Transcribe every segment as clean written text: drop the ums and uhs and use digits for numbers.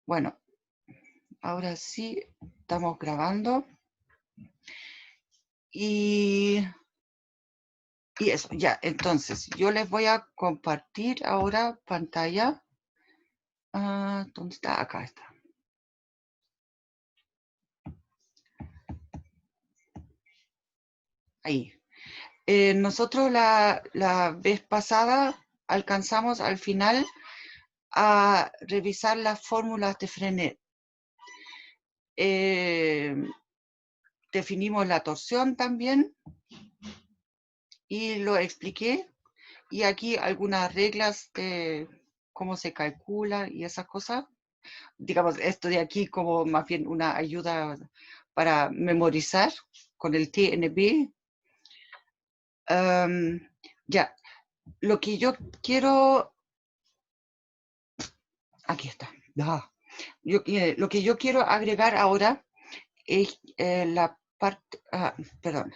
Bueno, ahora sí estamos grabando. Y eso, ya. Entonces, yo les voy a compartir ahora pantalla. ¿Dónde está? Acá está. Ahí. Nosotros la vez pasada alcanzamos al final a revisar las fórmulas de Frenet. Definimos la torsión también y lo expliqué. Y aquí algunas reglas de cómo se calcula y esas cosas. Digamos, esto de aquí como más bien una ayuda para memorizar con el TNB. Ya, lo que yo quiero... Aquí está. Lo que yo quiero agregar ahora es la parte... perdón.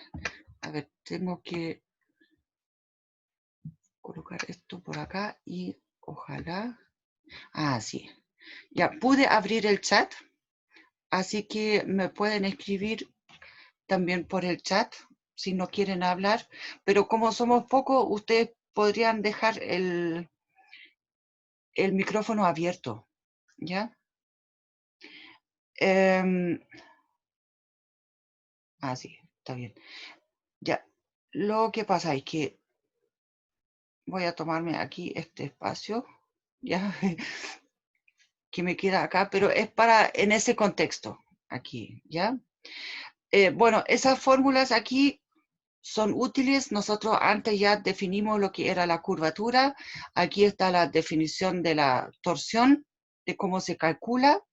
A ver, tengo que colocar esto por acá y ojalá... sí. Ya, pude abrir el chat, así que me pueden escribir también por el chat si no quieren hablar, pero como somos pocos, ustedes podrían dejar el micrófono abierto, ¿ya? Sí, está bien. Ya, lo que pasa es que voy a tomarme aquí este espacio, ya, que me queda acá, pero es para, en ese contexto, aquí, ¿ya? Bueno, esas fórmulas aquí son útiles. Nosotros antes ya definimos lo que era la curvatura. Aquí está la definición de la torsión, de cómo se calcula.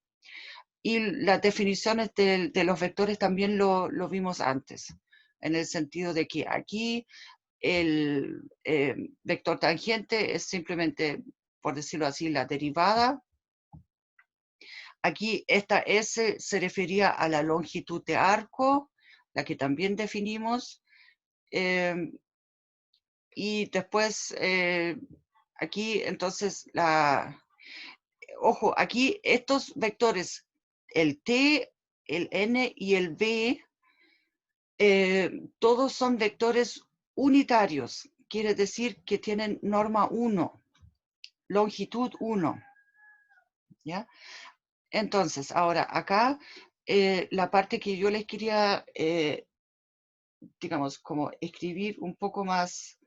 Y las definiciones de los vectores también lo vimos antes, en el sentido de que aquí el vector tangente es simplemente, por decirlo así, la derivada. Aquí esta S se refería a la longitud de arco, la que también definimos. Y después, aquí, entonces, ojo, aquí estos vectores, el T, el N y el B, todos son vectores unitarios. Quiere decir que tienen norma 1, longitud 1, ¿ya? Entonces, ahora, acá, la parte que yo les quería, digamos, como escribir un poco más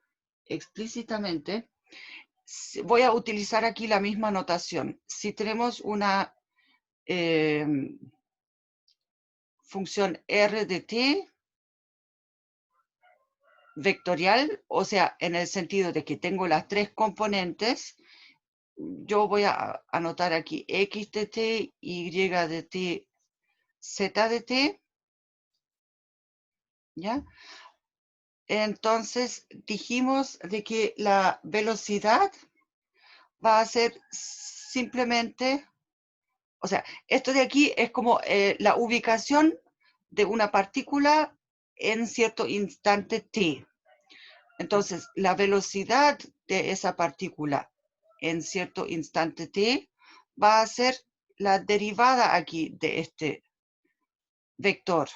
explícitamente, voy a utilizar aquí la misma notación. Si tenemos una función r de t vectorial, o sea, en el sentido de que tengo las tres componentes, yo voy a anotar aquí x de t, y de t, z de t, ¿ya? Entonces, dijimos de que la velocidad va a ser simplemente, o sea, esto de aquí es como la ubicación de una partícula en cierto instante t. Entonces, la velocidad de esa partícula en cierto instante t va a ser la derivada aquí de este vector,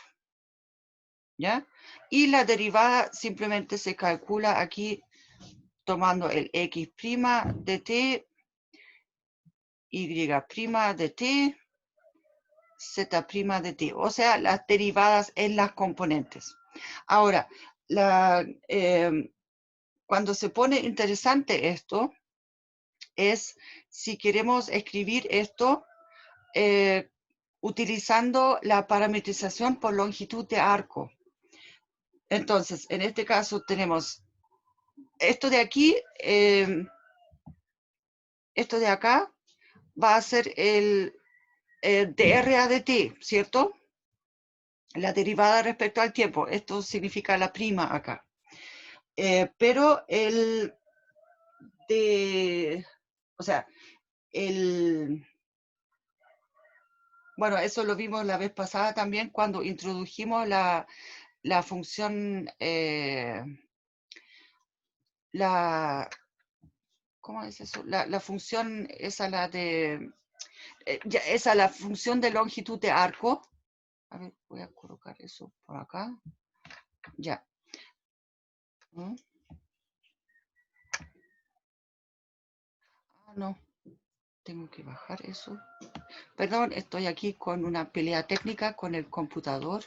¿ya? Y la derivada simplemente se calcula aquí tomando el x' de t, y' de t, z' de t, o sea, las derivadas en las componentes. Ahora, cuando se pone interesante esto, es si queremos escribir esto utilizando la parametrización por longitud de arco. Entonces, en este caso tenemos esto de aquí, esto de acá va a ser el dRA de t, ¿cierto? La derivada respecto al tiempo. Esto significa la prima acá. Pero o sea, bueno, eso lo vimos la vez pasada también cuando introdujimos la función, ¿cómo es eso? La función esa, la de Ya, esa es la función de longitud de arco. A ver, voy a colocar eso por acá. Ya. ¿Mm? Ah, no, tengo que bajar eso. Perdón, estoy aquí con una pelea técnica con el computador.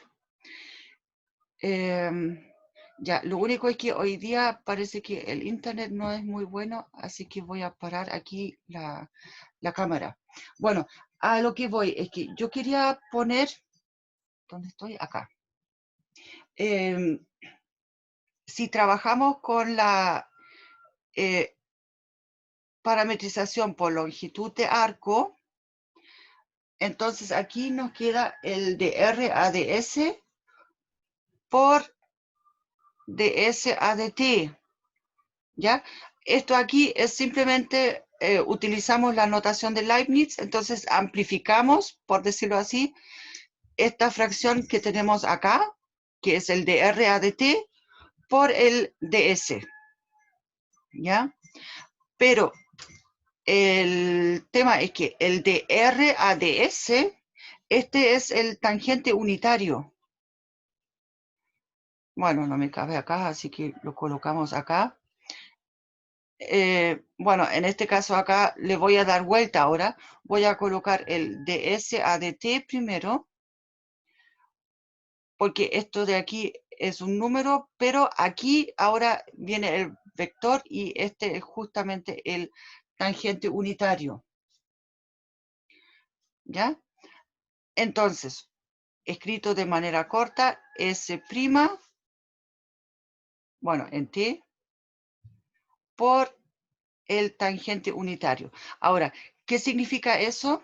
Ya, lo único es que hoy día parece que el internet no es muy bueno, así que voy a parar aquí la cámara. Bueno, a lo que voy es que yo quería poner, ¿dónde estoy? Acá. Si trabajamos con la parametrización por longitud de arco, entonces aquí nos queda el de RADS por ds a dt, ¿ya? Esto aquí es simplemente, utilizamos la notación de Leibniz, entonces amplificamos, por decirlo así, esta fracción que tenemos acá, que es el de R a dt, por el ds, ¿ya? Pero el tema es que el de R a ds, este es el tangente unitario. Bueno, no me cabe acá, así que lo colocamos acá. Bueno, en este caso acá le voy a dar vuelta ahora. Voy a colocar el ds a dt primero, porque esto de aquí es un número, pero aquí ahora viene el vector y este es justamente el tangente unitario. ¿Ya? Entonces, escrito de manera corta, S', bueno, en t, por el tangente unitario. Ahora, ¿qué significa eso?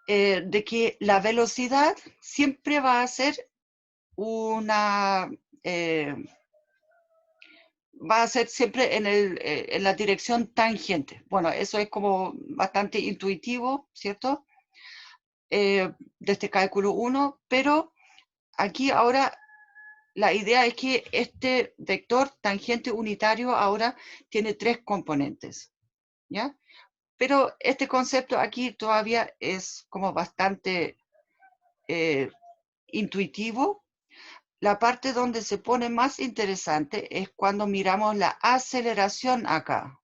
De que la velocidad siempre va a ser una, va a ser siempre en la dirección tangente. Bueno, eso es como bastante intuitivo, ¿cierto? De este cálculo 1, pero aquí ahora la idea es que este vector tangente unitario ahora tiene 3 componentes, ¿ya? Pero este concepto aquí todavía es como bastante intuitivo. La parte donde se pone más interesante es cuando miramos la aceleración acá.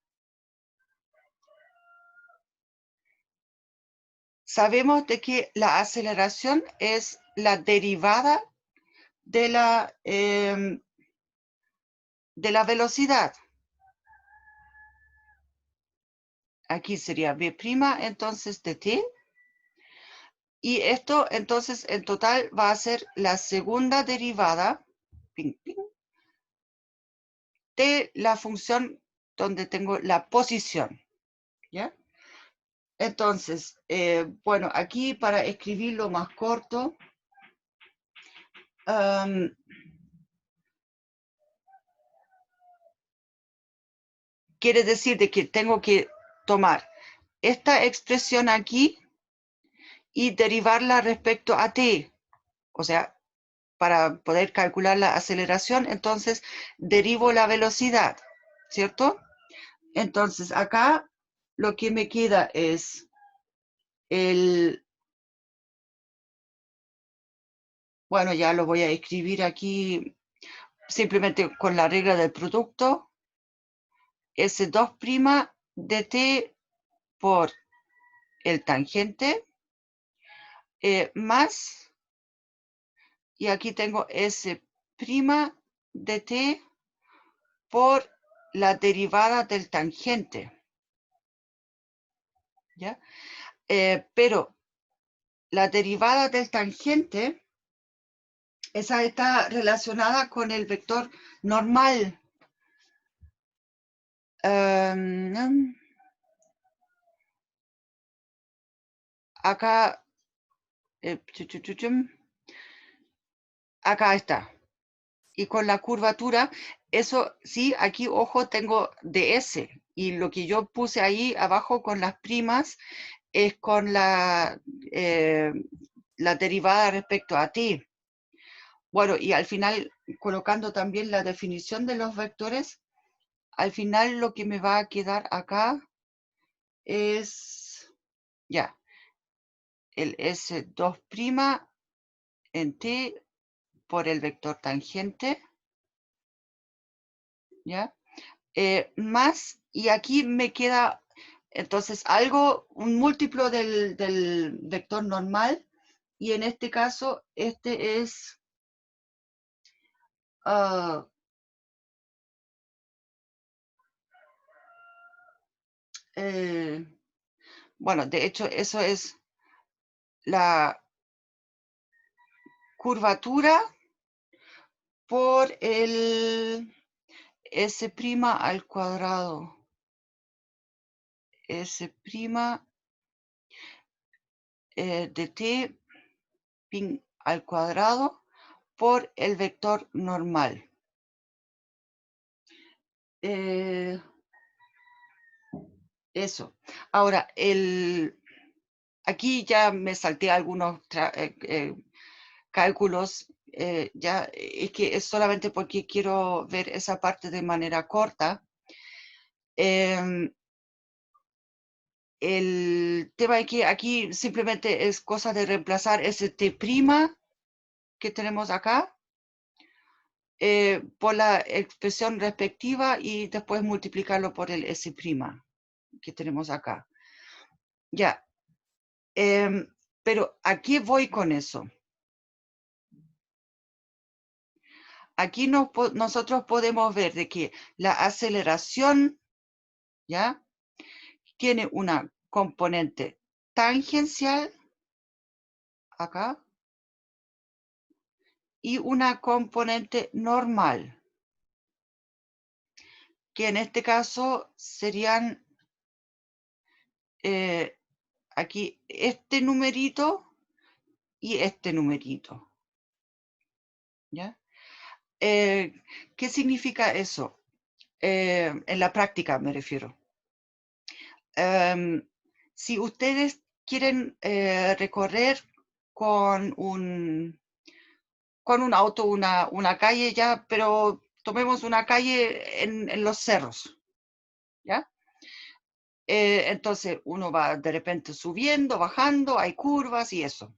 Sabemos de que la aceleración es la derivada de la velocidad. Aquí sería v', entonces de t. Y esto, entonces, en total va a ser la segunda derivada de la función donde tengo la posición, ¿ya? Entonces, bueno, aquí para escribirlo más corto, quiere decir de que tengo que tomar esta expresión aquí y derivarla respecto a t. O sea, para poder calcular la aceleración, entonces derivo la velocidad, ¿cierto? Entonces, acá lo que me queda es bueno, ya lo voy a escribir aquí simplemente con la regla del producto, S2' de t por el tangente, más, y aquí tengo S' de t por la derivada del tangente, ¿ya? Pero la derivada del tangente, esa está relacionada con el vector normal. Acá, acá está. Y con la curvatura, eso sí, aquí, ojo, tengo ds. Y lo que yo puse ahí abajo con las primas es con la derivada respecto a t. Bueno, y al final, colocando también la definición de los vectores, al final lo que me va a quedar acá es, ya, el S2' en T por el vector tangente, ¿ya? Más, y aquí me queda, entonces, algo, un múltiplo del vector normal, y en este caso, este es, ah, bueno, de hecho, eso es la curvatura por el S' al cuadrado. S' de T pin al cuadrado por el vector normal. Eso. Ahora, aquí ya me salté algunos cálculos, ya es que es solamente porque quiero ver esa parte de manera corta. El tema es que aquí simplemente es cosa de reemplazar ese T' que tenemos acá por la expresión respectiva y después multiplicarlo por el S' que tenemos acá. Ya, pero ¿a qué voy con eso? Aquí nosotros podemos ver de que la aceleración, ¿ya? Tiene una componente tangencial acá y una componente normal, que en este caso serían aquí este numerito y este numerito, ¿ya? ¿Qué significa eso? En la práctica me refiero. Si ustedes quieren recorrer con un auto una calle ya, pero tomemos una calle en los cerros, ¿ya? Entonces uno va de repente subiendo, bajando, hay curvas y eso.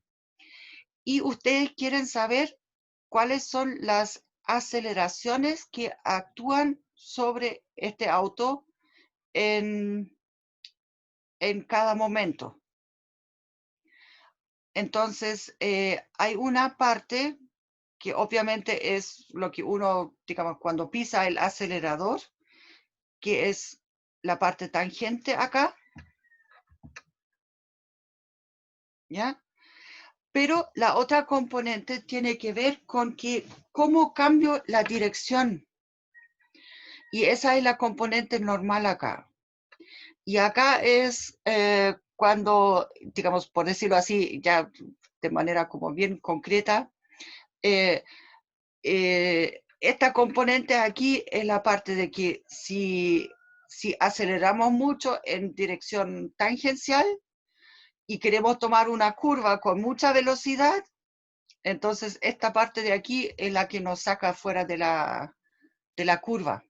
Y ustedes quieren saber cuáles son las aceleraciones que actúan sobre este auto en cada momento. Entonces, hay una parte que obviamente es lo que uno, digamos, cuando pisa el acelerador, que es la parte tangente acá, ¿ya? Pero la otra componente tiene que ver con que cómo cambio la dirección. Y esa es la componente normal acá. Y acá es cuando, digamos, por decirlo así, ya de manera como bien concreta, eh, esta componente aquí es la parte de que si aceleramos mucho en dirección tangencial y queremos tomar una curva con mucha velocidad, entonces esta parte de aquí es la que nos saca fuera de la curva.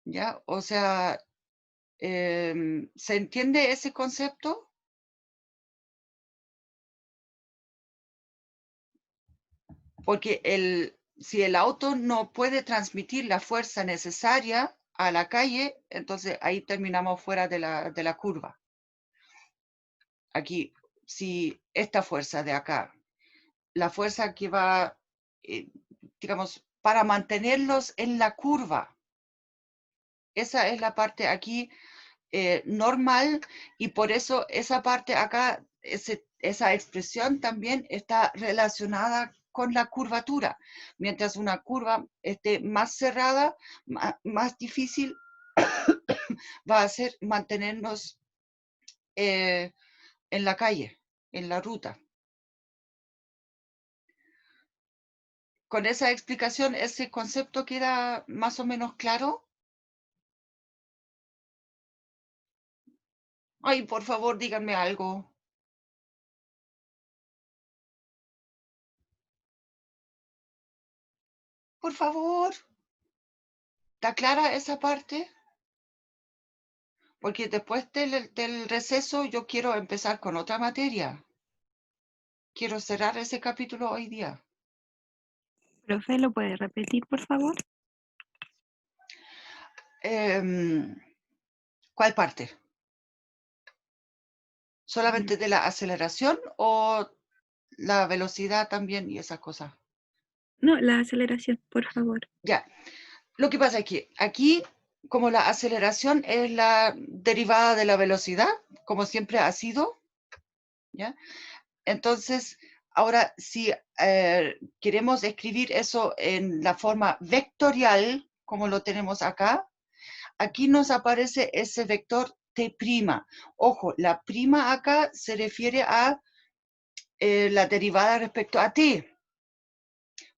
¿Ya? O sea, ¿se entiende ese concepto? Porque si el auto no puede transmitir la fuerza necesaria a la calle, entonces ahí terminamos fuera de la curva. Aquí, si esta fuerza de acá, la fuerza que va, digamos, para mantenerlos en la curva, esa es la parte aquí normal y por eso esa parte acá, esa expresión también está relacionada con la curvatura. Mientras una curva esté más cerrada, más difícil va a ser mantenernos en la calle, en la ruta. Con esa explicación, ¿ese concepto queda más o menos claro? Ay, por favor, díganme algo. Por favor. ¿Está clara esa parte? porque después del receso yo quiero empezar con otra materia. Quiero cerrar ese capítulo hoy día. Profe, ¿lo puede repetir, por favor? ¿Cuál parte? ¿Solamente de la aceleración o la velocidad también y esas cosas? No, la aceleración, por favor. Ya. Lo que pasa es que aquí, como la aceleración es la derivada de la velocidad, como siempre ha sido, ¿ya? Entonces, ahora si queremos escribir eso en la forma vectorial, como lo tenemos acá, aquí nos aparece ese vector t'. Ojo, la prima acá se refiere a la derivada respecto a t.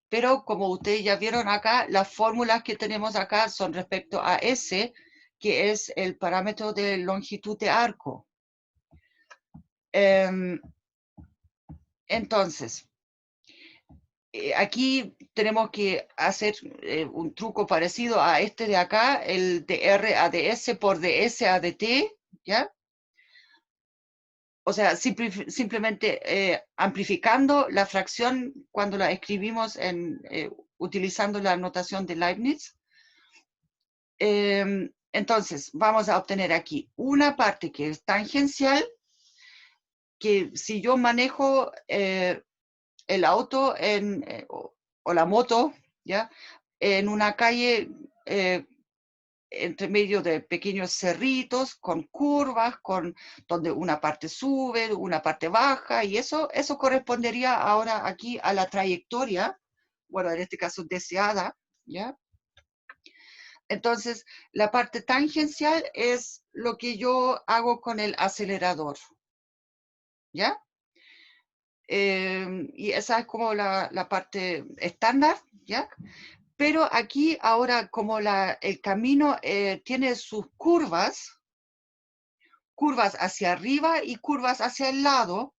Pero como ustedes ya vieron acá, las fórmulas que tenemos acá son respecto a S, que es el parámetro de longitud de arco. Entonces, aquí tenemos que hacer un truco parecido a este de acá, el de R a ds por ds a dt, ¿ya? O sea, simplemente amplificando la fracción cuando la escribimos utilizando la notación de Leibniz. Entonces, vamos a obtener aquí una parte que es tangencial, que si yo manejo el auto o la moto, ¿ya? En una calle entre medio de pequeños cerritos, con curvas, donde una parte sube, una parte baja, y eso correspondería ahora aquí a la trayectoria, bueno, en este caso deseada, ¿ya? Entonces, la parte tangencial es lo que yo hago con el acelerador, ¿ya? Y esa es como la parte estándar, ¿ya? Pero aquí ahora como el camino tiene sus curvas hacia arriba y curvas hacia el lado,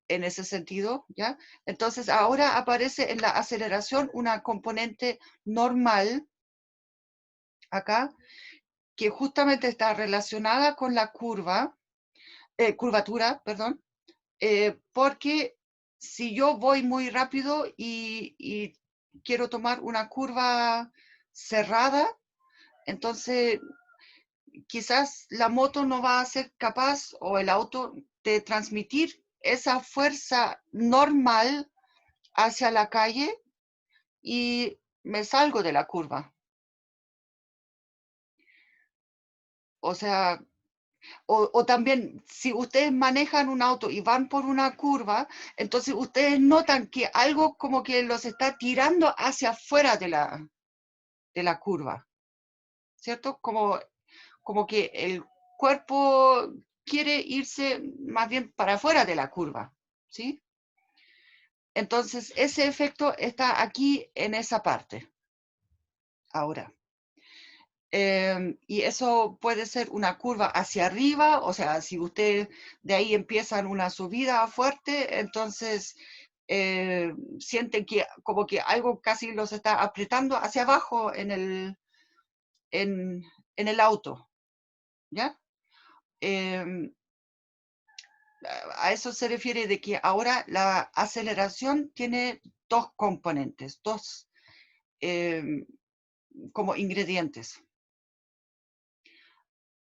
en ese sentido, ¿ya? Entonces ahora aparece en la aceleración una componente normal, acá, que justamente está relacionada con la curvatura, perdón, porque si yo voy muy rápido y quiero tomar una curva cerrada, entonces quizás la moto no va a ser capaz o el auto de transmitir esa fuerza normal hacia la calle y me salgo de la curva. O sea, o también, si ustedes manejan un auto y van por una curva, entonces ustedes notan que algo como que los está tirando hacia afuera de la curva, ¿cierto? Como que el cuerpo quiere irse más bien para afuera de la curva, ¿sí? Entonces, ese efecto está aquí en esa parte. Ahora. Y eso puede ser una curva hacia arriba, o sea, si ustedes de ahí empiezan una subida fuerte, entonces sienten que como que algo casi los está apretando hacia abajo en el auto, ¿ya? A eso se refiere de que ahora la aceleración tiene dos componentes, dos como ingredientes.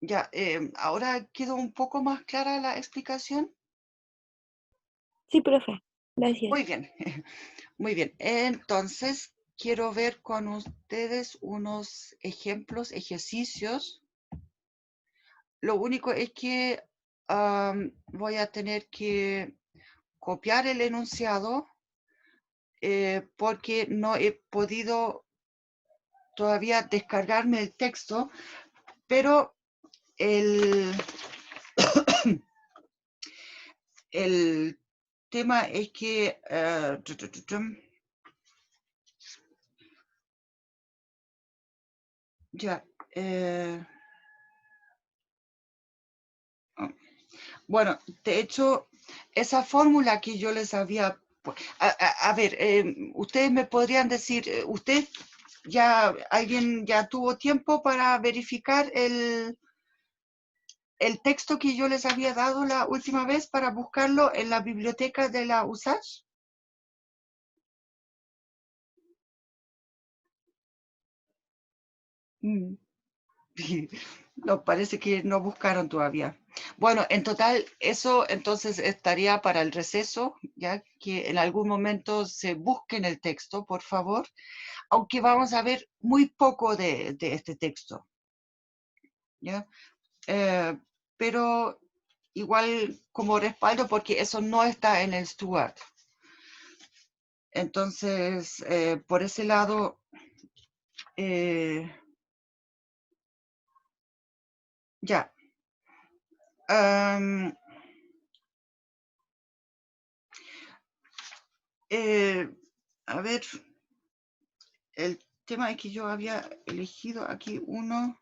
Ya, ahora quedó un poco más clara la explicación. Sí, profe. Gracias. Muy bien, muy bien. Entonces, quiero ver con ustedes unos ejemplos, ejercicios. Lo único es que voy a tener que copiar el enunciado porque no he podido todavía descargarme el texto, pero el, el tema es que ya. Bueno, de hecho, esa fórmula que yo les había... A ver, ustedes me podrían decir, usted ya alguien ya tuvo tiempo para verificar el texto que yo les había dado la última vez para buscarlo en la biblioteca de la USACH. No, parece que no buscaron todavía. Bueno, en total, eso entonces estaría para el receso, ya que en algún momento se busquen el texto, por favor, aunque vamos a ver muy poco de este texto, ¿ya? Pero igual como respaldo, porque eso no está en el Stuart. Entonces, por ese lado, ya. A ver, el tema es que yo había elegido aquí uno.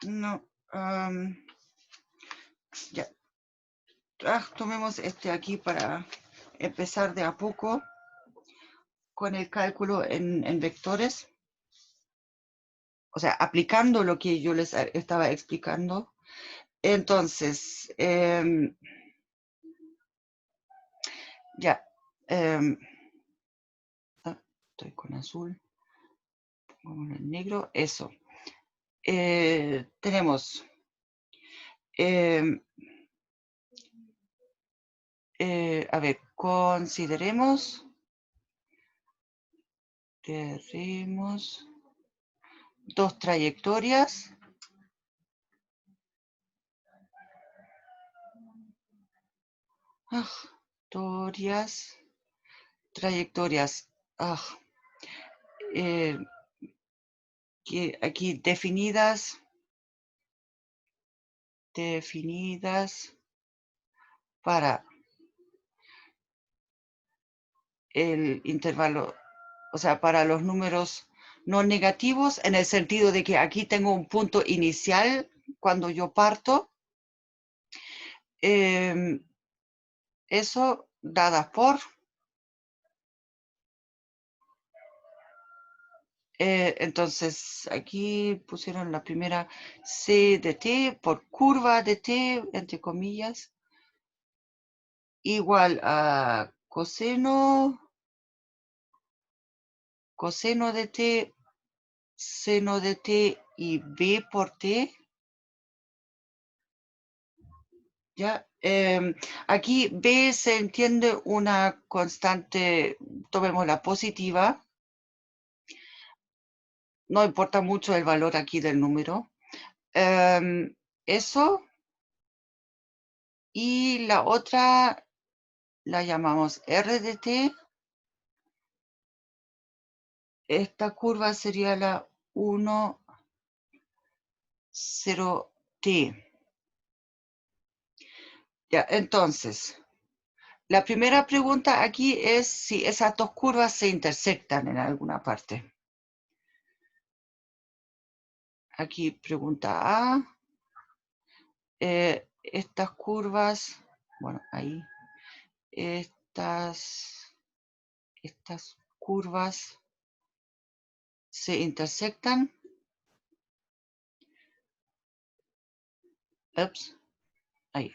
No. Ya. Tomemos este aquí para empezar de a poco con el cálculo en vectores. O sea, aplicando lo que yo les estaba explicando. Entonces, ya. Estoy con azul. Pongámoslo en negro. Eso. Tenemos a ver, consideremos dos trayectorias. Trayectorias. Que aquí definidas para el intervalo, o sea, para los números no negativos, en el sentido de que aquí tengo un punto inicial cuando yo parto. Eso dadas por entonces aquí pusieron la primera C de t por curva de t, entre comillas, igual a coseno de t, seno de t y b por t. Ya, aquí b se entiende una constante, tomémosla positiva. No importa mucho el valor aquí del número. Eso. Y la otra la llamamos R de t. Esta curva sería la 1, 0, t. Ya, entonces, la primera pregunta aquí es si esas dos curvas se intersectan en alguna parte. Aquí pregunta A. Estas curvas, bueno, ahí, estas curvas se intersectan. Ups, ahí,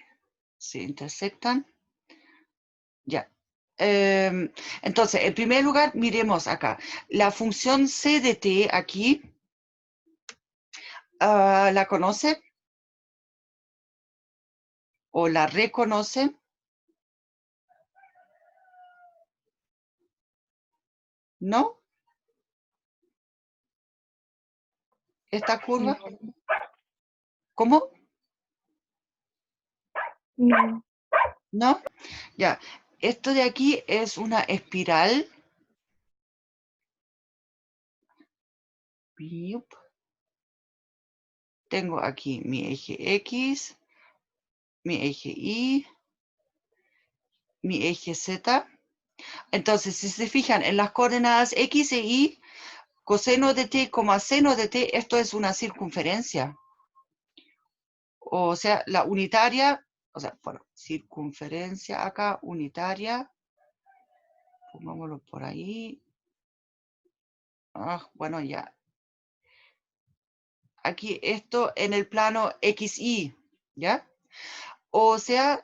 se intersectan. Ya. Entonces, en primer lugar, miremos acá. La función c de t aquí, ¿la conoce? ¿O la reconoce? ¿No? ¿Esta curva? ¿Cómo? No. ¿No? Ya. Esto de aquí es una espiral. Tengo aquí mi eje X, mi eje Y, mi eje Z. Entonces, si se fijan en las coordenadas X e Y, coseno de t, seno de t, esto es una circunferencia. O sea, la unitaria, o sea, bueno, circunferencia acá, unitaria. Pongámoslo por ahí. bueno, ya. Aquí esto en el plano XY, ¿ya? O sea,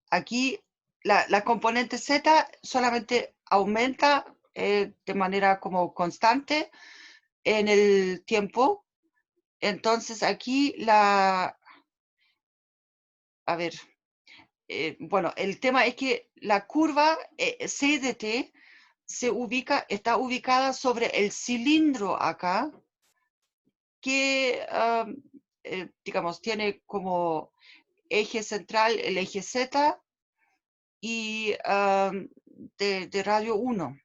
aquí la componente Z solamente aumenta de manera como constante en el tiempo. Entonces aquí a ver, bueno, el tema es que la curva C de T está ubicada sobre el cilindro acá, que, digamos, tiene como eje central el eje Z y de radio 1,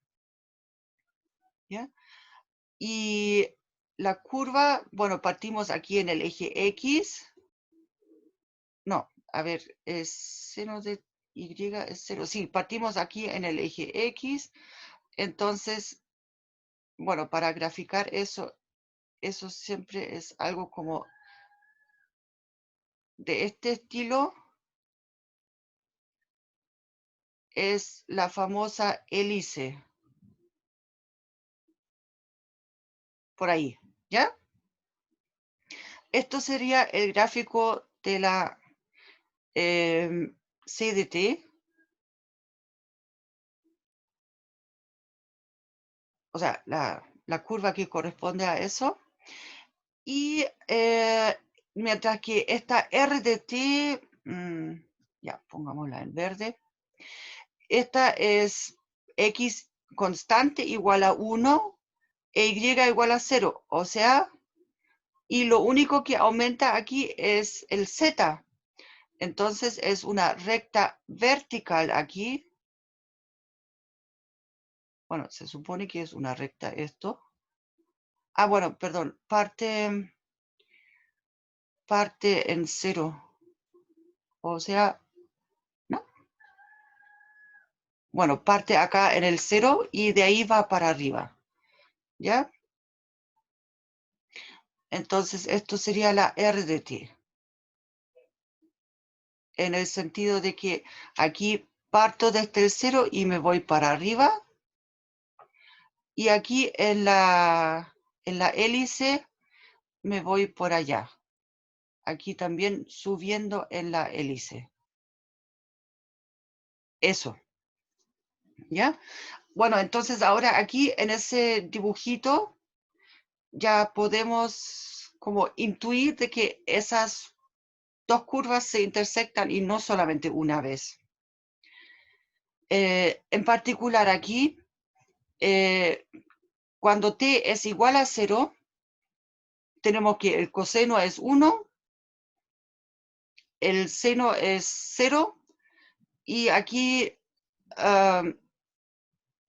¿ya? Y la curva, bueno, partimos aquí en el eje X. No, a ver, es seno de Y es 0. Sí, partimos aquí en el eje X. Entonces, bueno, para graficar eso siempre es algo como de este estilo. Es la famosa hélice. Por ahí, ¿ya? Esto sería el gráfico de la CDT. O sea, la curva que corresponde a eso. Y mientras que esta RDT, ya, pongámosla en verde. Esta es X constante igual a 1 e Y igual a 0. O sea, y lo único que aumenta aquí es el Z. Entonces es una recta vertical aquí. Bueno, se supone que es una recta esto. Ah, bueno, perdón, parte en 0. O sea, ¿no? Bueno, parte acá en el 0 y de ahí va para arriba. ¿Ya? Entonces, esto sería la R de t. En el sentido de que aquí parto desde el 0 y me voy para arriba. Y aquí en la hélice me voy por allá. Aquí también subiendo en la hélice. Eso. ¿Ya? Bueno, entonces ahora aquí en ese dibujito ya podemos como intuir de que esas dos curvas se intersectan y no solamente una vez. En particular aquí, cuando t es igual a 0, tenemos que el coseno es 1, el seno es 0 y aquí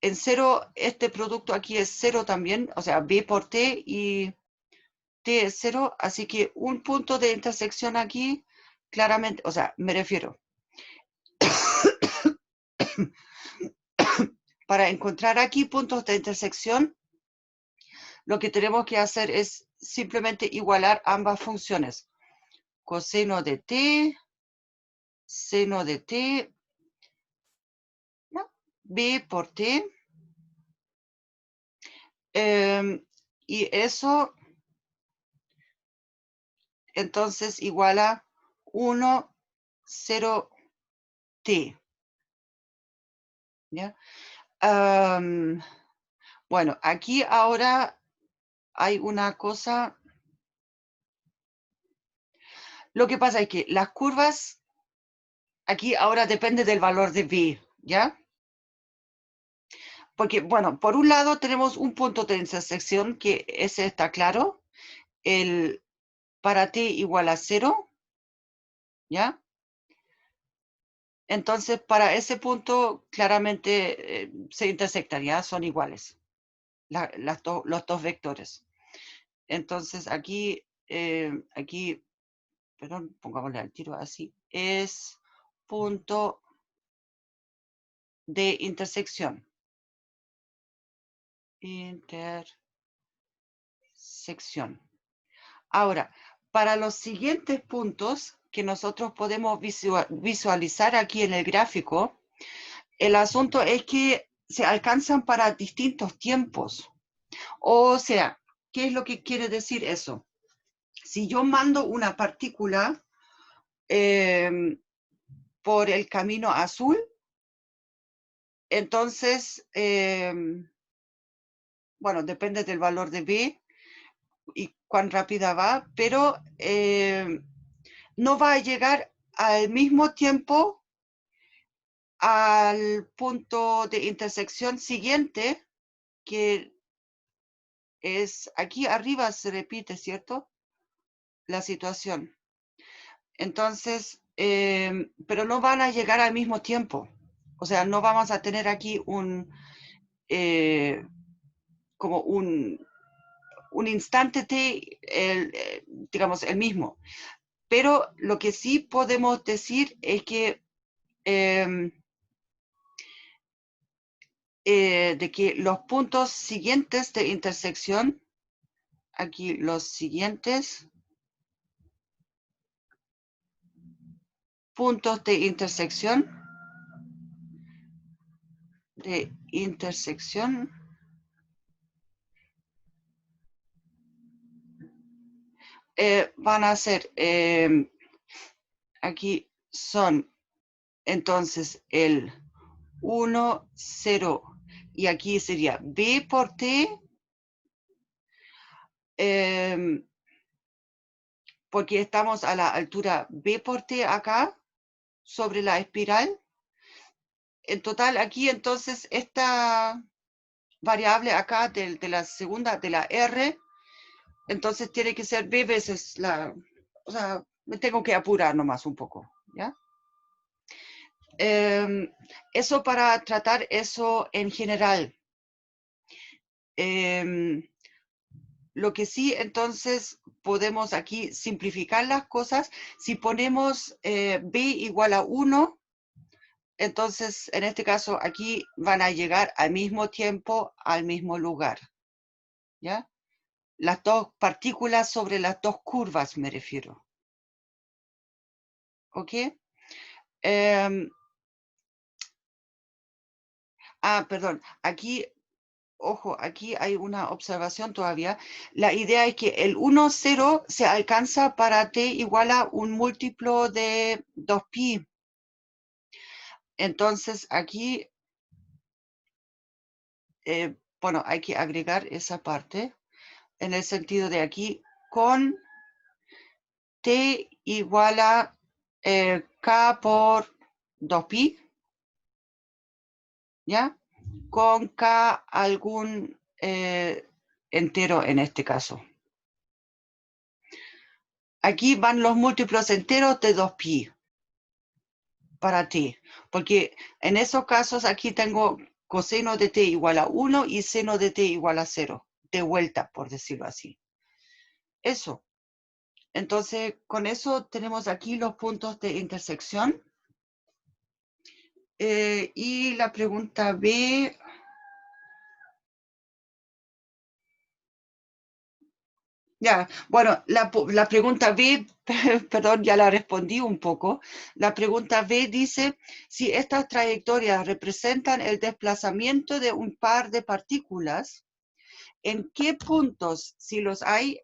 en 0 este producto aquí es 0 también, o sea, b por t y t es 0, así que un punto de intersección aquí claramente, o sea, me refiero, para encontrar aquí puntos de intersección, lo que tenemos que hacer es simplemente igualar ambas funciones. Coseno de t, seno de t, ¿no? B por t. Y eso, entonces, igual a 1, 0, t. ¿Ya? Bueno, aquí ahora hay una cosa. Lo que pasa es que las curvas, aquí ahora depende del valor de b, ¿ya? Porque, bueno, por un lado tenemos un punto de intersección, que ese está claro, el para t igual a 0, ¿ya? Entonces, para ese punto, claramente se intersectan, ¿ya? Son iguales los dos vectores. Entonces, aquí, perdón, pongámosle al tiro así, es punto de intersección. Intersección. Ahora, para los siguientes puntos que nosotros podemos visualizar aquí en el gráfico, el asunto es que se alcanzan para distintos tiempos. O sea, ¿qué es lo que quiere decir eso? Si yo mando una partícula por el camino azul, entonces, bueno, depende del valor de B y cuán rápida va, pero no va a llegar al mismo tiempo al punto de intersección siguiente, que es aquí arriba, se repite, ¿cierto? La situación. Entonces, pero no van a llegar al mismo tiempo. O sea, no vamos a tener aquí como un instante T, digamos, el mismo. Pero lo que sí podemos decir es que de que los puntos siguientes de intersección, aquí los siguientes puntos de intersección, van a ser, aquí son entonces el 1, 0, y aquí sería B por T, porque estamos a la altura B por T acá, sobre la espiral. En total, aquí entonces esta variable acá de la segunda, de la R, entonces tiene que ser B veces o sea, me tengo que apurar nomás un poco, ¿ya? Eso para tratar eso en general. Lo que sí, entonces, podemos aquí simplificar las cosas. Si ponemos B igual a 1, entonces, en este caso, aquí van a llegar al mismo tiempo, al mismo lugar, ¿ya? Las dos partículas sobre las dos curvas, me refiero. ¿Ok? Perdón, aquí, ojo, aquí hay una observación todavía. La idea es que el 1, 0 se alcanza para t igual a un múltiplo de 2pi. Entonces, aquí, bueno, hay que agregar esa parte en el sentido de aquí con t igual a k por 2pi, ¿ya? Con k algún entero en este caso. Aquí van los múltiplos enteros de 2pi para t, porque en esos casos aquí tengo coseno de t igual a 1 y seno de t igual a 0, de vuelta, por decirlo así. Eso. Entonces, con eso tenemos aquí los puntos de intersección. Y la pregunta B, ya, bueno, la pregunta B, perdón, ya la respondí un poco. La pregunta B dice, si estas trayectorias representan el desplazamiento de un par de partículas, ¿en qué puntos, si los hay,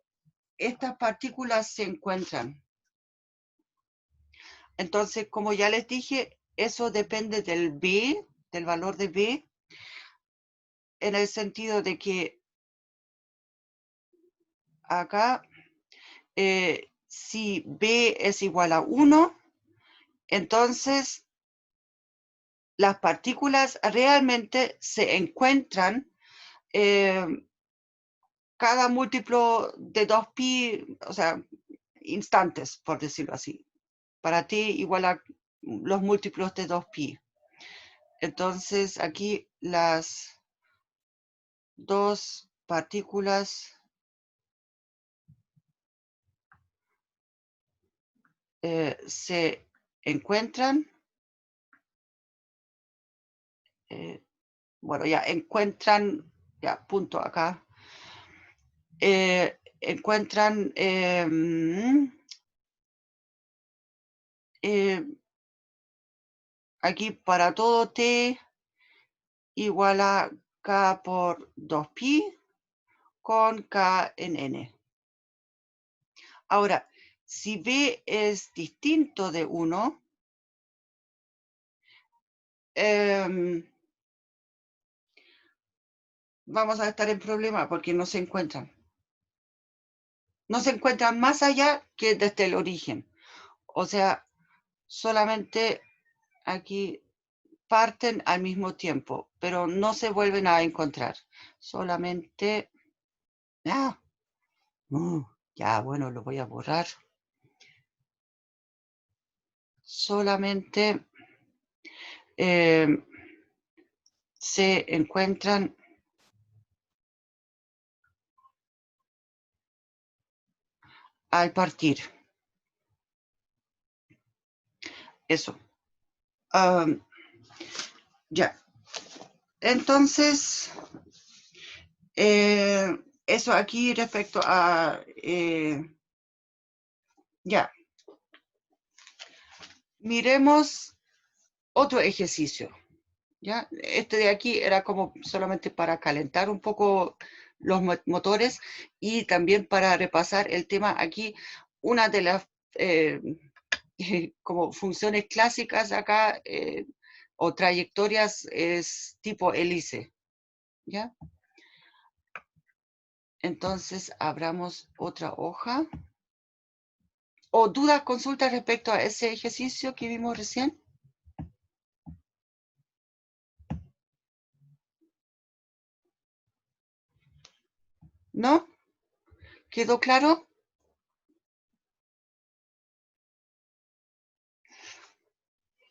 estas partículas se encuentran? Entonces, como ya les dije, eso depende del B, del valor de B, en el sentido de que acá, si B es igual a 1, entonces las partículas realmente se encuentran cada múltiplo de 2pi, o sea, instantes, por decirlo así. Para t igual a los múltiplos de 2pi. Entonces, aquí las dos partículas se encuentran, bueno, ya encuentran, ya punto acá, encuentran aquí para todo t igual a K por 2pi con K en N. Ahora, si B es distinto de 1, vamos a estar en problema porque no se encuentran. No se encuentran más allá que desde el origen. O sea, solamente aquí parten al mismo tiempo, pero no se vuelven a encontrar. Solamente... ya, bueno, lo voy a borrar. Solamente se encuentran al partir. Eso. Ya. Entonces, eso aquí respecto a... ya. Miremos otro ejercicio. ¿Ya? Este de aquí era como solamente para calentar un poco los motores y también para repasar el tema aquí. Una de las como funciones clásicas acá o trayectorias es tipo hélice. ¿Ya? Entonces, abramos otra hoja. ¿O dudas, consultas respecto a ese ejercicio que vimos recién? ¿No? ¿Quedó claro?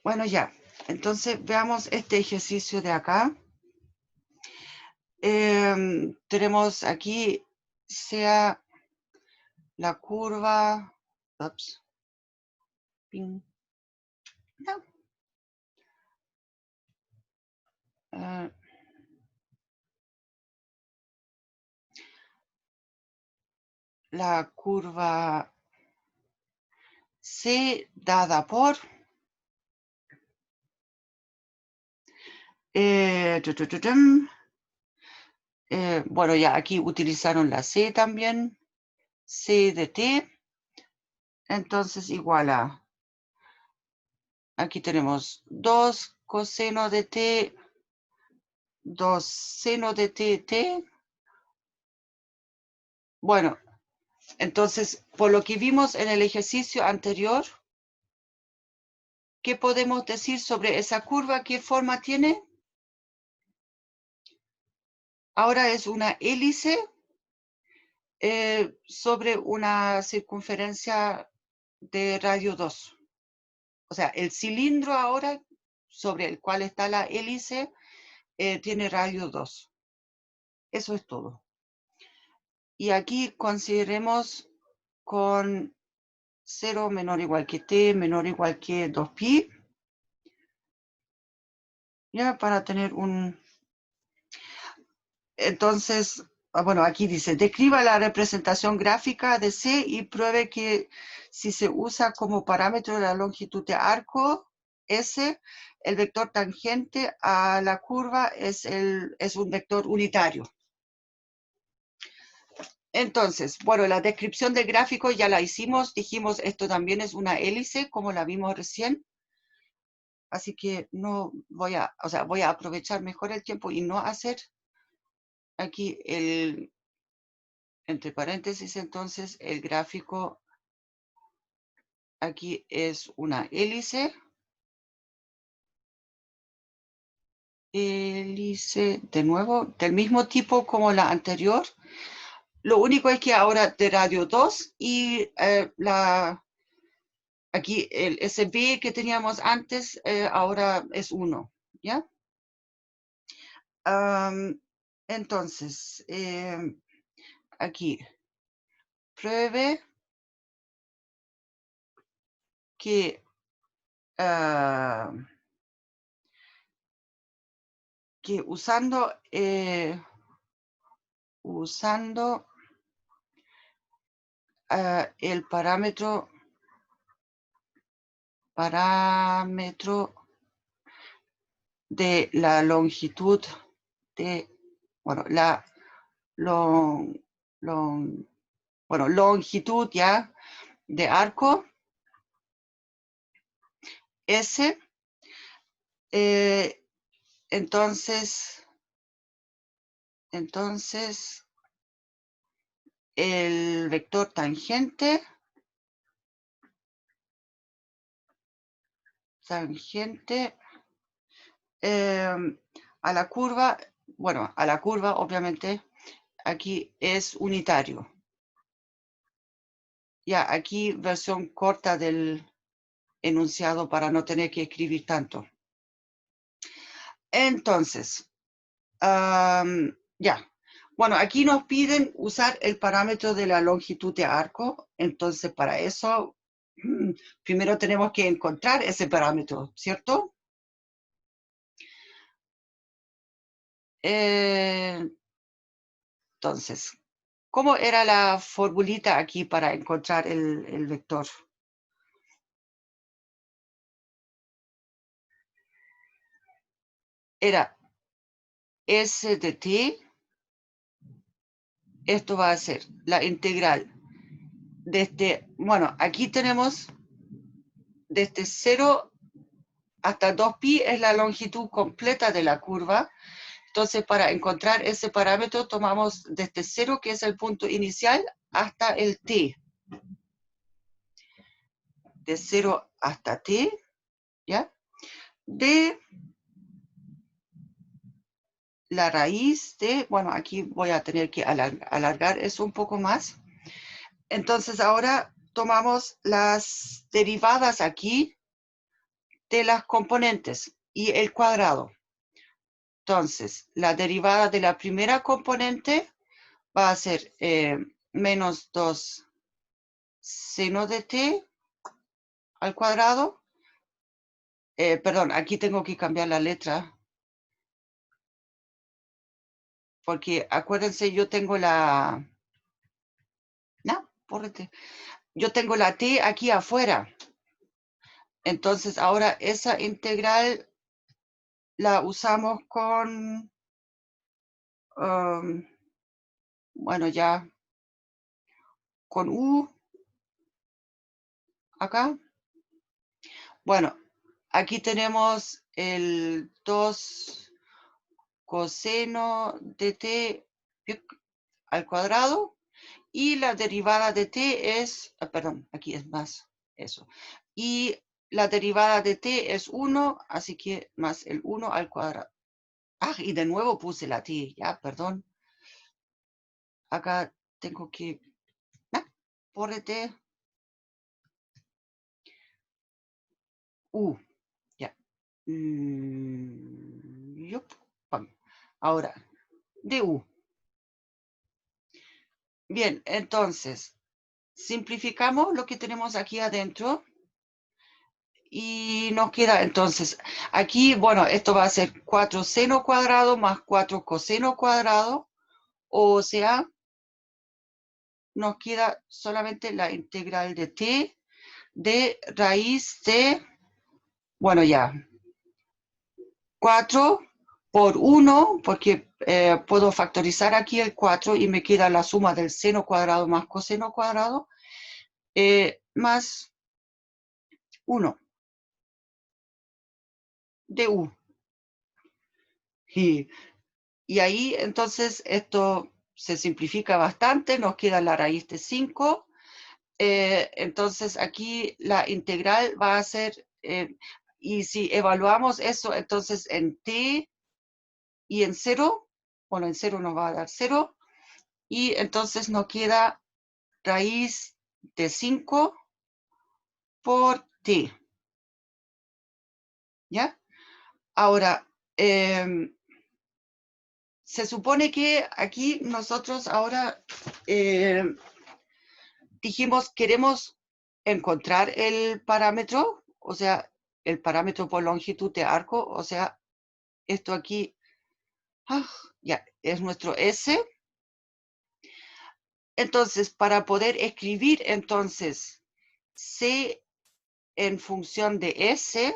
Bueno, ya. Entonces, veamos este ejercicio de acá. Tenemos aquí, sea la curva... Ups. Ping. No. La curva C dada por... bueno, ya aquí utilizaron la C también. C de T. Entonces, igual a... Aquí tenemos 2 coseno de T, 2 seno de T. Bueno, entonces, por lo que vimos en el ejercicio anterior, ¿qué podemos decir sobre esa curva? ¿Qué forma tiene? Ahora es una hélice sobre una circunferencia de radio 2. O sea, el cilindro ahora sobre el cual está la hélice tiene radio 2. Eso es todo. Y aquí consideremos con 0 menor o igual que t menor o igual que 2pi. Ya, para tener un... Entonces, bueno, aquí dice, describa la representación gráfica de C y pruebe que si se usa como parámetro de la longitud de arco S, el vector tangente a la curva es un vector unitario. Entonces, bueno, la descripción del gráfico ya la hicimos. Dijimos, esto también es una hélice, como la vimos recién. Así que no voy a, o sea, voy a aprovechar mejor el tiempo y no hacer aquí el, entre paréntesis, entonces, el gráfico aquí es una hélice. Hélice, de nuevo, del mismo tipo como la anterior. Lo único es que ahora de radio 2 y aquí el SB que teníamos antes ahora es 1, ¿ya? Entonces, aquí, pruebe que usando el parámetro de la longitud de, bueno, la longitud ya de arco S, entonces el vector tangente a la curva, bueno, a la curva obviamente aquí es unitario. Ya, aquí versión corta del enunciado para no tener que escribir tanto. Entonces, ya. Bueno, aquí nos piden usar el parámetro de la longitud de arco. Entonces, para eso, primero tenemos que encontrar ese parámetro, ¿cierto? Entonces, ¿cómo era la formulita aquí para encontrar el vector? Era S de t. Esto va a ser la integral desde, bueno, aquí tenemos desde 0 hasta 2pi es la longitud completa de la curva. Entonces, para encontrar ese parámetro, tomamos desde 0, que es el punto inicial, hasta el t. De 0 hasta t, ¿ya? De la raíz de, bueno, aquí voy a tener que alargar eso un poco más. Entonces, ahora tomamos las derivadas aquí de las componentes y el cuadrado. Entonces, la derivada de la primera componente va a ser menos 2 seno de t al cuadrado. Perdón, aquí tengo que cambiar la letra. Porque acuérdense, yo tengo la... No, pórrete. Yo tengo la t aquí afuera. Entonces, ahora esa integral la usamos con... bueno, ya con u acá. Bueno, aquí tenemos el 2 coseno de t al cuadrado y la derivada de t es, perdón, aquí es más eso. Y la derivada de t es 1, así que más el 1 al cuadrado. Ah, y de nuevo puse la t, ya, perdón. Acá tengo que... Pórrete. Ya. Yup, ahora, du. Bien, entonces, simplificamos lo que tenemos aquí adentro y nos queda entonces, aquí, bueno, esto va a ser 4 seno cuadrado más 4 coseno cuadrado, o sea, nos queda solamente la integral de t de raíz de, bueno, ya, 4 por 1, porque puedo factorizar aquí el 4 y me queda la suma del seno cuadrado más coseno cuadrado, más 1 de u. Y ahí entonces esto se simplifica bastante, nos queda la raíz de 5. Entonces aquí la integral va a ser, y si evaluamos eso, entonces en t y en 0, bueno, en 0 nos va a dar 0, y entonces nos queda raíz de 5 por t. ¿Ya? Ahora, se supone que aquí nosotros ahora dijimos, queremos encontrar el parámetro, o sea, el parámetro por longitud de arco, o sea, esto aquí, ya, es nuestro S. Entonces, para poder escribir, entonces, C en función de S,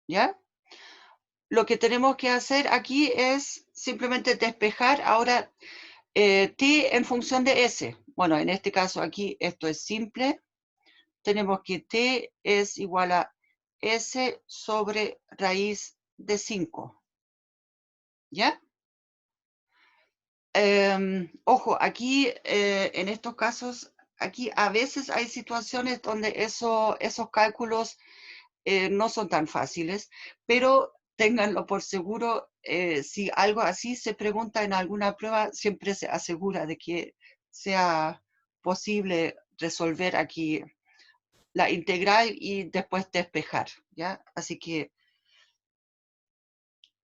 ¿ya? lo que tenemos que hacer aquí es simplemente despejar ahora t en función de s. Bueno, en este caso aquí esto es simple. Tenemos que t es igual a s sobre raíz de 5. ¿Ya? Ojo, aquí en estos casos, aquí a veces hay situaciones donde esos cálculos no son tan fáciles, pero ténganlo por seguro, si algo así se pregunta en alguna prueba, siempre se asegura de que sea posible resolver aquí la integral y después despejar, ¿ya? Así que,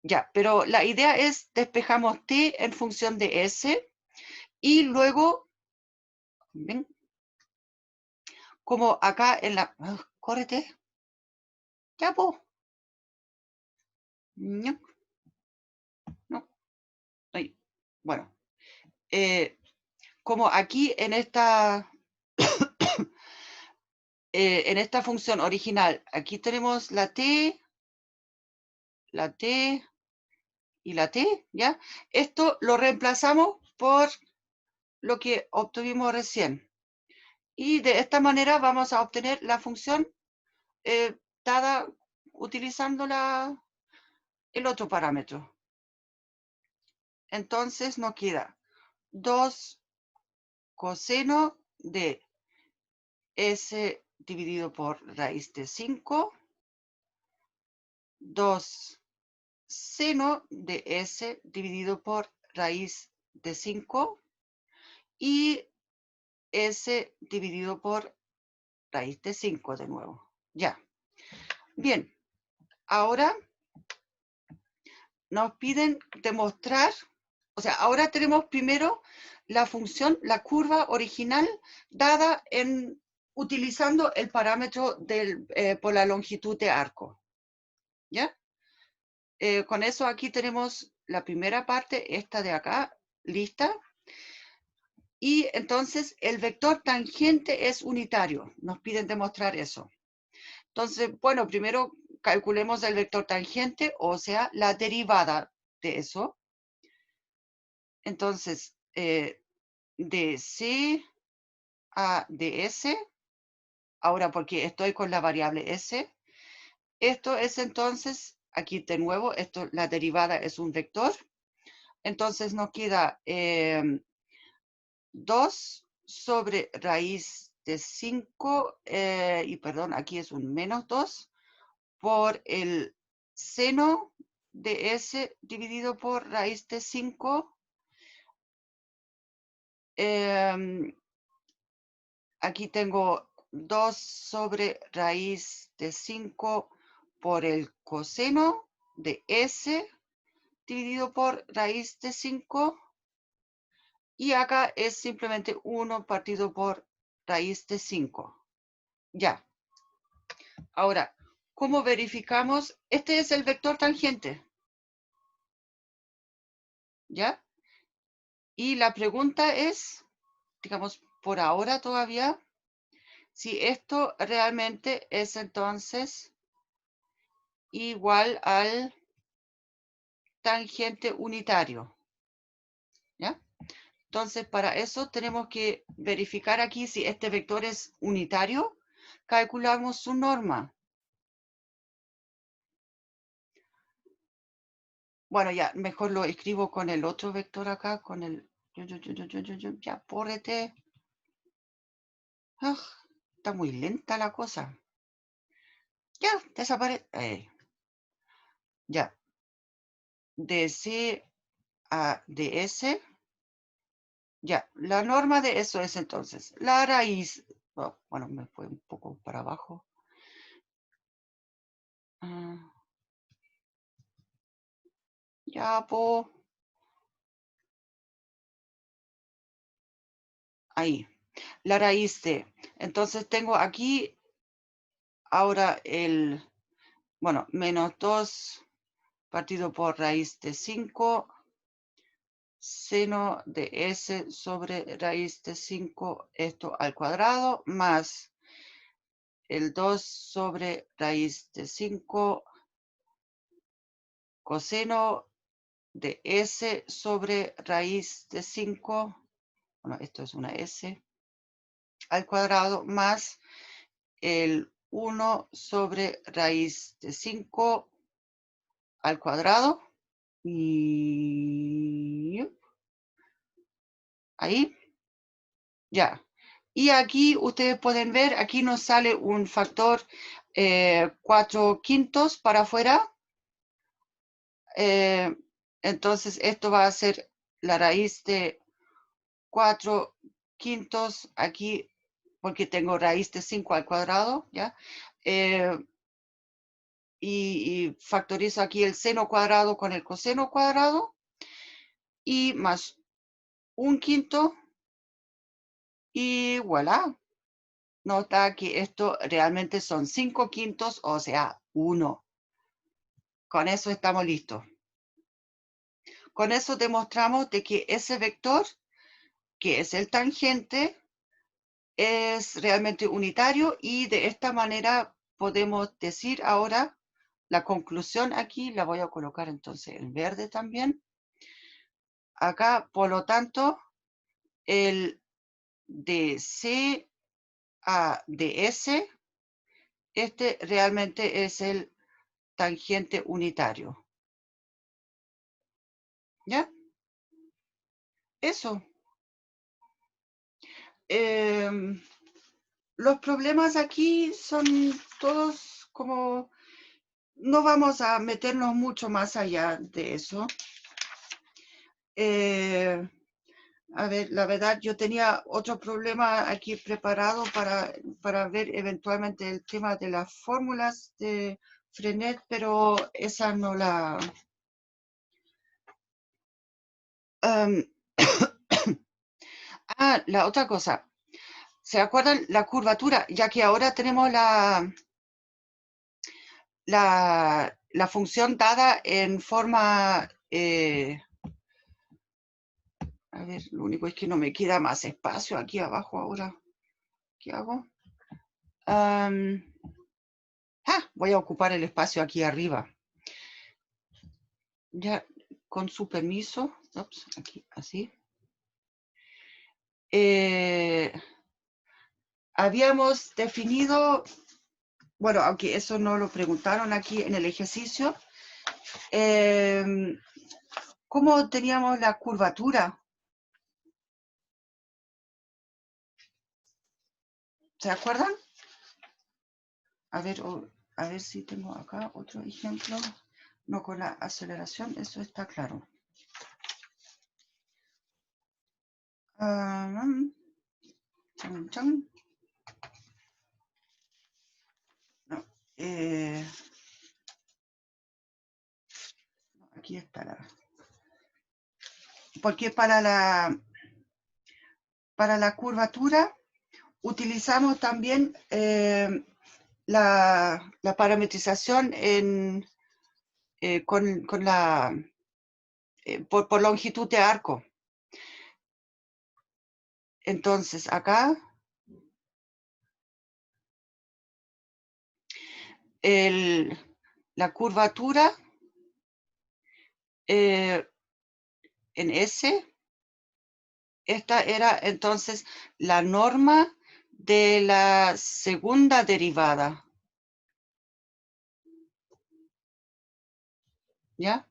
ya, pero la idea es despejamos t en función de s y luego, ¿ven? Como acá en la... córrete, ya, po. No, no, ay, bueno. Como aquí en esta función original, aquí tenemos la t y la t, ¿ya? Esto lo reemplazamos por lo que obtuvimos recién. Y de esta manera vamos a obtener la función dada utilizando el otro parámetro. Entonces nos queda 2 coseno de s dividido por raíz de 5, 2 seno de s dividido por raíz de 5 y s dividido por raíz de 5 de nuevo. Ya. Bien, ahora nos piden demostrar, o sea, ahora tenemos primero la función, la curva original dada utilizando el parámetro por la longitud de arco. ¿Ya? Con eso aquí tenemos la primera parte, esta de acá, lista. Y entonces el vector tangente es unitario. Nos piden demostrar eso. Entonces, bueno, primero calculemos el vector tangente, o sea, la derivada de eso. Entonces, de C a ds, ahora porque estoy con la variable s, esto es entonces, aquí de nuevo, la derivada es un vector. Entonces nos queda 2 sobre raíz de 5, y perdón, aquí es un menos 2, por el seno de s dividido por raíz de 5. Aquí tengo 2 sobre raíz de 5 por el coseno de s dividido por raíz de 5. Y acá es simplemente 1 partido por raíz de 5. Ya. Ahora, ¿cómo verificamos? Este es el vector tangente. ¿Ya? Y la pregunta es, digamos, por ahora todavía, si esto realmente es entonces igual al tangente unitario. ¿Ya? Entonces, para eso tenemos que verificar aquí si este vector es unitario. Calculamos su norma. Bueno, ya, mejor lo escribo con el otro vector acá, con el... Ya, pórrete. Está muy lenta la cosa. Ya, desaparece. Ya. De C a ds. Ya, la norma de eso es entonces la raíz. Oh, bueno, me fue un poco para abajo. Ya, po. Ahí. La raíz de. Entonces tengo aquí ahora bueno, menos 2 partido por raíz de 5, seno de s sobre raíz de 5, esto al cuadrado, más el 2 sobre raíz de 5 coseno de S sobre raíz de 5, bueno, esto es una S, al cuadrado más el 1 sobre raíz de 5 al cuadrado. Y ahí, ya. Y aquí ustedes pueden ver, aquí nos sale un factor 4/5 para afuera. Entonces esto va a ser la raíz de 4/5 aquí, porque tengo raíz de 5 al cuadrado, ¿ya? Y factorizo aquí el seno cuadrado con el coseno cuadrado, y más 1/5, y voilà. Nota que esto realmente son 5/5, o sea, 1. Con eso estamos listos. Con eso demostramos de que ese vector, que es el tangente, es realmente unitario, y de esta manera podemos decir ahora la conclusión. Aquí la voy a colocar entonces en verde también. Acá, por lo tanto, el de C a ds, este realmente es el tangente unitario. ¿Ya? Eso. Los problemas aquí son todos como... No vamos a meternos mucho más allá de eso. A ver, la verdad, yo tenía otro problema aquí preparado para ver eventualmente el tema de las fórmulas de Frenet, pero esa no la... la otra cosa. ¿Se acuerdan la curvatura? Ya que ahora tenemos la función dada en forma... a ver, lo único es que no me queda más espacio aquí abajo ahora. ¿Qué hago? Voy a ocupar el espacio aquí arriba. Ya, con su permiso. Ups, aquí, así. Habíamos definido, bueno, aunque eso no lo preguntaron aquí en el ejercicio, ¿cómo teníamos la curvatura? ¿Se acuerdan? A ver si tengo acá otro ejemplo. No, con la aceleración, eso está claro. No, aquí está la... Porque para la curvatura utilizamos también la parametrización con la por longitud de arco. Entonces acá la curvatura en S, esta era entonces la norma de la segunda derivada. ¿Ya?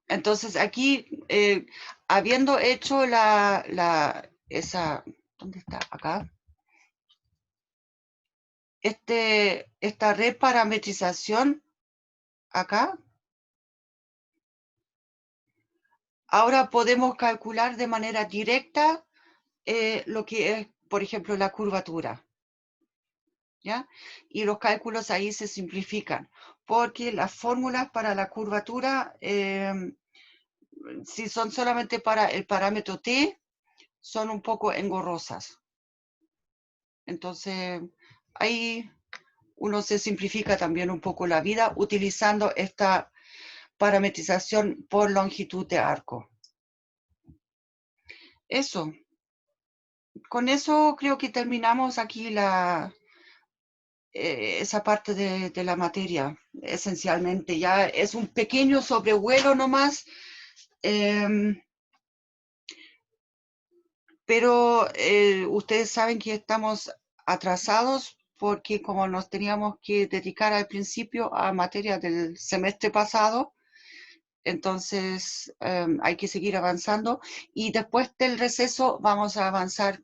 Entonces aquí, habiendo hecho esa, ¿dónde está? Acá. Esta reparametrización acá. Ahora podemos calcular de manera directa lo que es, por ejemplo, la curvatura. ¿Ya? Y los cálculos ahí se simplifican, porque las fórmulas para la curvatura, si son solamente para el parámetro t, son un poco engorrosas. Entonces, ahí uno se simplifica también un poco la vida utilizando esta parametrización por longitud de arco. Eso. Con eso creo que terminamos aquí esa parte de la materia, esencialmente. Ya es un pequeño sobrevuelo nomás, pero ustedes saben que estamos atrasados porque como nos teníamos que dedicar al principio a materia del semestre pasado, entonces hay que seguir avanzando y después del receso vamos a avanzar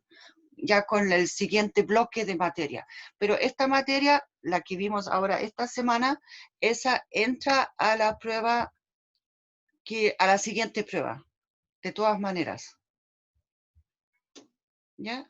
ya con el siguiente bloque de materia. Pero esta materia, la que vimos ahora esta semana, esa entra a la prueba, a la siguiente prueba, de todas maneras. ¿Ya?